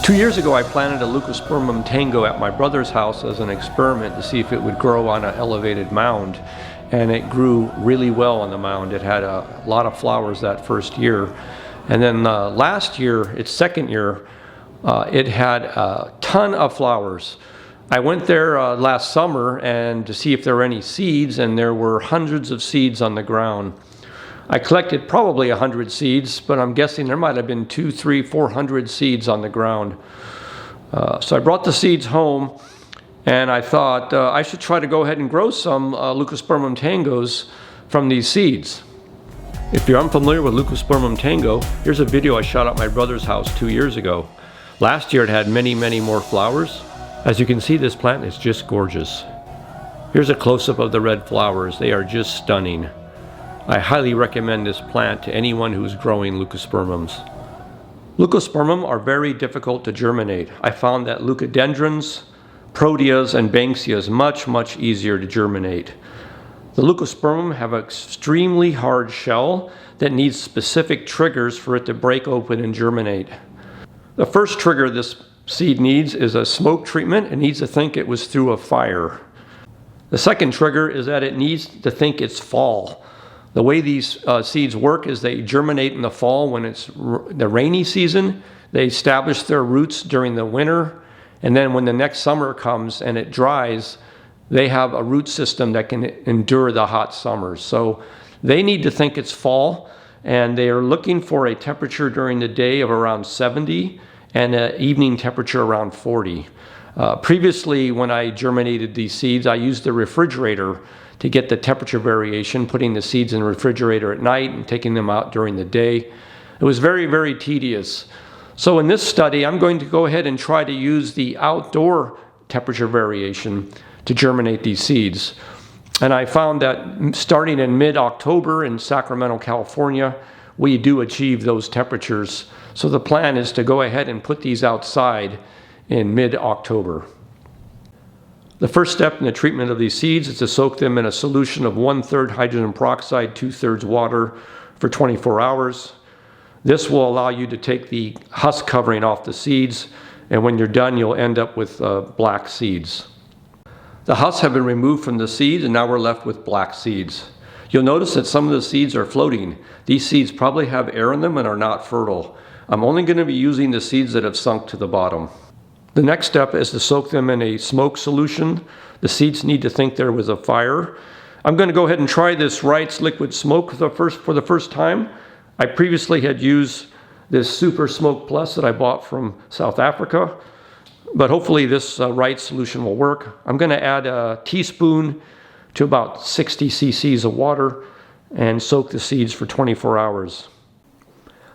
2 years ago, I planted a leucospermum tango at my brother's house as an experiment to see if it would grow on an elevated mound. And it grew really well on the mound. It had a lot of flowers that first year. And then last year, its second year, it had a ton of flowers. I went there last summer and to see if there were any seeds, and there were hundreds of seeds on the ground. I collected probably 100 seeds, but I'm guessing there might have been 200, 300, 400 seeds on the ground. So I brought the seeds home, and I thought I should try to go ahead and grow some leucospermum tangos from these seeds. If you're unfamiliar with leucospermum tango, here's a video I shot at my brother's house 2 years ago. Last year it had many, many more flowers. As you can see, this plant is just gorgeous. Here's a close-up of the red flowers. They are just stunning. I highly recommend this plant to anyone who's growing leucospermums. Leucospermum are very difficult to germinate. I found that leucodendrons, proteas, and banksias much easier to germinate. The leucospermum have an extremely hard shell that needs specific triggers for it to break open and germinate. The first trigger this seed needs is a smoke treatment. It needs to think it was through a fire. The second trigger is that it needs to think it's fall. The way these seeds work is they germinate in the fall when it's the rainy season. They establish their roots during the winter, and then when the next summer comes and it dries, they have a root system that can endure the hot summers. So they need to think it's fall, and they are looking for a temperature during the day of around 70 and an evening temperature around 40. Previously, when I germinated these seeds, I used the refrigerator to get the temperature variation, putting the seeds in the refrigerator at night and taking them out during the day. It was very tedious. So in this study, I'm going to go ahead and try to use the outdoor temperature variation to germinate these seeds. And I found that starting in mid-October in Sacramento, California, we do achieve those temperatures. So the plan is to go ahead and put these outside in mid-October. The first step in the treatment of these seeds is to soak them in a solution of 1/3 hydrogen peroxide, 2/3 water for 24 hours. This will allow you to take the husk covering off the seeds, and when you're done, you'll end up with black seeds. The husks have been removed from the seeds, and now we're left with black seeds. You'll notice that some of the seeds are floating. These seeds probably have air in them and are not fertile. I'm only going to be using the seeds that have sunk to the bottom. The next step is to soak them in a smoke solution. The seeds need to think there was a fire. I'm going to go ahead and try this Wright's liquid smoke for the first time. I previously had used this Super Smoke Plus that I bought from South Africa, but hopefully this Wright solution will work. I'm going to add a teaspoon to about 60 cc's of water and soak the seeds for 24 hours.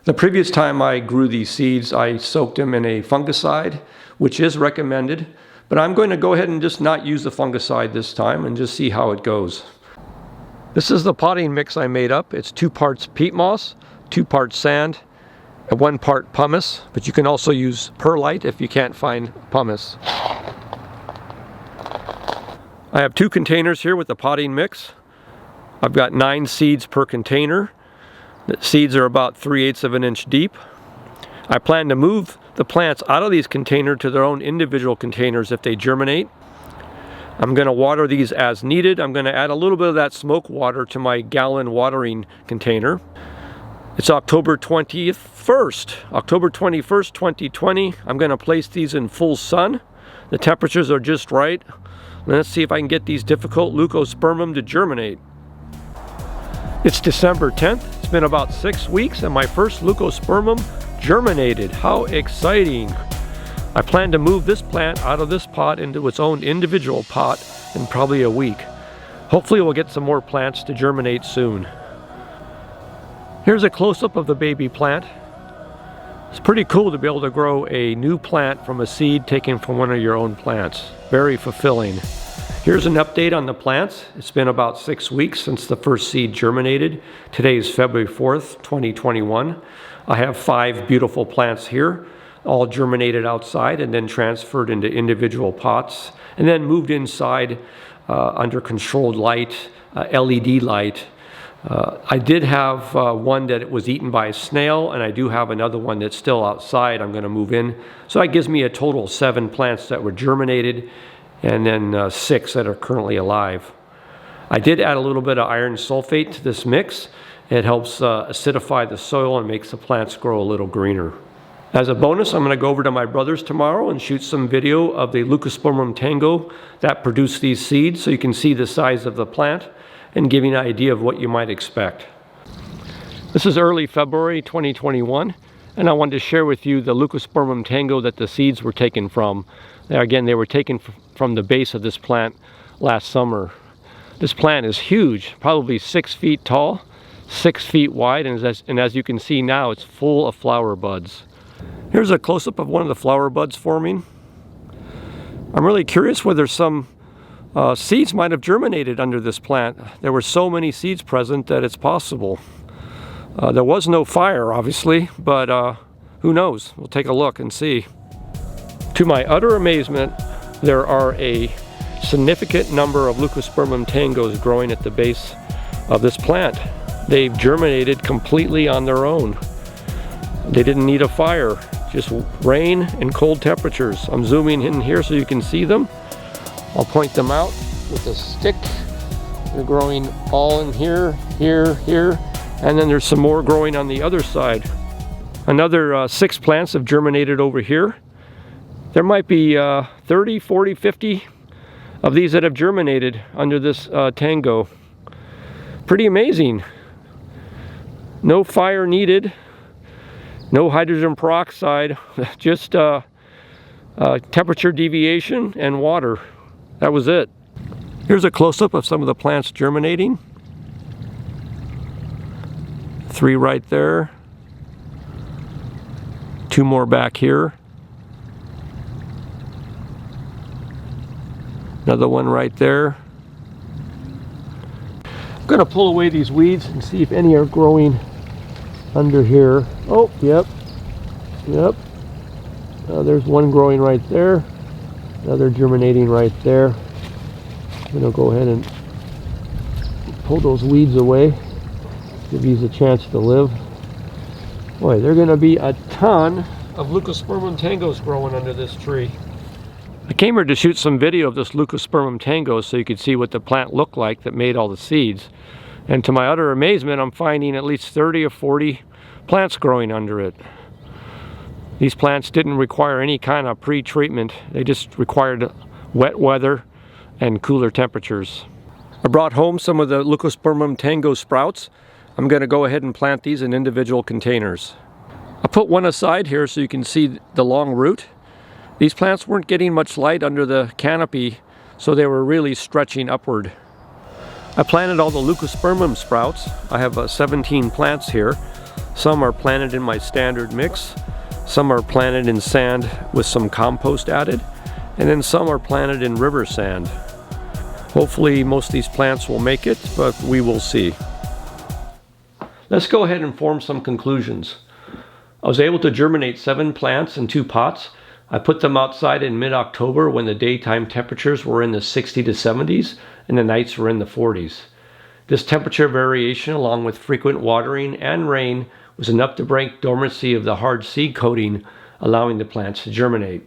The previous time I grew these seeds, I soaked them in a fungicide, which is recommended, but I'm going to go ahead and just not use the fungicide this time and just see how it goes. This is the potting mix I made up. It's 2 parts peat moss, 2 parts sand, and 1 part pumice, but you can also use perlite if you can't find pumice. I have 2 containers here with the potting mix. I've got 9 seeds per container. The seeds are about 3/8 of an inch deep. I plan to move the plants out of these containers to their own individual containers if they germinate. I'm going to water these as needed. I'm going to add a little bit of that smoke water to my gallon watering container. It's October 21st, 2020. I'm going to place these in full sun. The temperatures are just right. Let's see if I can get these difficult leucospermum to germinate. It's December 10th. It's been about 6 weeks and my first leucospermum germinated. How exciting! I plan to move this plant out of this pot into its own individual pot in probably a week. Hopefully we'll get some more plants to germinate soon. Here's a close-up of the baby plant. It's pretty cool to be able to grow a new plant from a seed taken from one of your own plants. Very fulfilling. Here's an update on the plants. It's been about 6 weeks since the first seed germinated. Today is February 4th, 2021. I have 5 beautiful plants here, all germinated outside and then transferred into individual pots and then moved inside under controlled light, LED light, I did have one that was eaten by a snail, and I do have another one that's still outside I'm going to move in. So that gives me a total of 7 plants that were germinated, and then 6 that are currently alive. I did add a little bit of iron sulfate to this mix. It helps acidify the soil and makes the plants grow a little greener. As a bonus, I'm going to go over to my brother's tomorrow and shoot some video of the leucospermum tango that produced these seeds, so you can see the size of the plant and give you an idea of what you might expect. This is early February 2021, and I wanted to share with you the leucospermum tango that the seeds were taken from. Again, they were taken from the base of this plant last summer. This plant is huge, probably 6 feet tall, 6 feet wide, and as you can see now, it's full of flower buds. Here's a close-up of one of the flower buds forming. I'm really curious whether some seeds might have germinated under this plant. There were so many seeds present that it's possible. There was no fire, obviously, but who knows? We'll take a look and see. To my utter amazement, there are a significant number of leucospermum tangos growing at the base of this plant. They've germinated completely on their own. They didn't need a fire, just rain and cold temperatures. I'm zooming in here so you can see them. I'll point them out with a stick. They're growing all in here, here, here, and then there's some more growing on the other side. Another 6 plants have germinated over here. There might be 30, 40, 50 of these that have germinated under this tango. Pretty amazing. No fire needed. No hydrogen peroxide, just temperature deviation and water. That was it. Here's a close-up of some of the plants germinating. 3 right there. 2 more back here. Another one right there. I'm going to pull away these weeds and see if any are growing under here. Oh, yep. There's one growing right there. Another germinating right there. I'm going to go ahead and pull those weeds away. Give these a chance to live. Boy, there are going to be a ton of leucospermum tangos growing under this tree. I came here to shoot some video of this leucospermum tango so you could see what the plant looked like that made all the seeds. And to my utter amazement, I'm finding at least 30 or 40 plants growing under it. These plants didn't require any kind of pre-treatment. They just required wet weather and cooler temperatures. I brought home some of the leucospermum tango sprouts. I'm going to go ahead and plant these in individual containers. I put one aside here so you can see the long root. These plants weren't getting much light under the canopy, so they were really stretching upward. I planted all the leucospermum sprouts. I have 17 plants here. Some are planted in my standard mix. Some are planted in sand with some compost added. And then some are planted in river sand. Hopefully most of these plants will make it, but we will see. Let's go ahead and form some conclusions. I was able to germinate 7 plants in 2 pots. I put them outside in mid-October when the daytime temperatures were in the 60 to 70s and the nights were in the 40s. This temperature variation, along with frequent watering and rain, was enough to break dormancy of the hard seed coating, allowing the plants to germinate.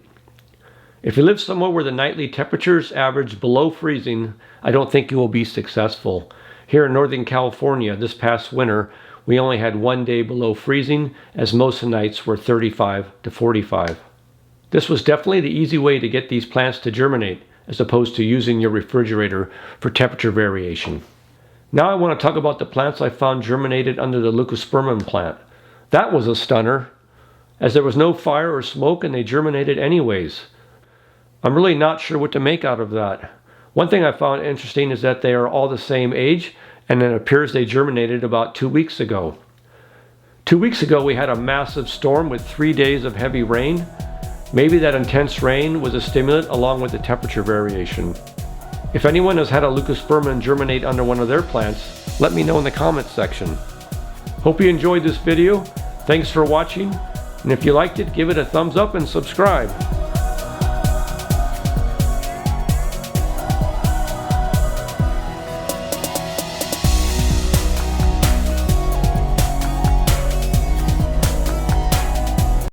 If you live somewhere where the nightly temperatures average below freezing, I don't think you will be successful. Here in Northern California this past winter, we only had 1 day below freezing, as most nights were 35 to 45. This was definitely the easy way to get these plants to germinate, as opposed to using your refrigerator for temperature variation. Now I want to talk about the plants I found germinated under the leucospermum plant. That was a stunner, as there was no fire or smoke and they germinated anyways. I'm really not sure what to make out of that. One thing I found interesting is that they are all the same age, and it appears they germinated about 2 weeks ago. 2 weeks ago we had a massive storm with 3 days of heavy rain. Maybe that intense rain was a stimulant along with the temperature variation. If anyone has had a leucospermum germinate under one of their plants, let me know in the comments section. Hope you enjoyed this video. Thanks for watching, and if you liked it, give it a thumbs up and subscribe.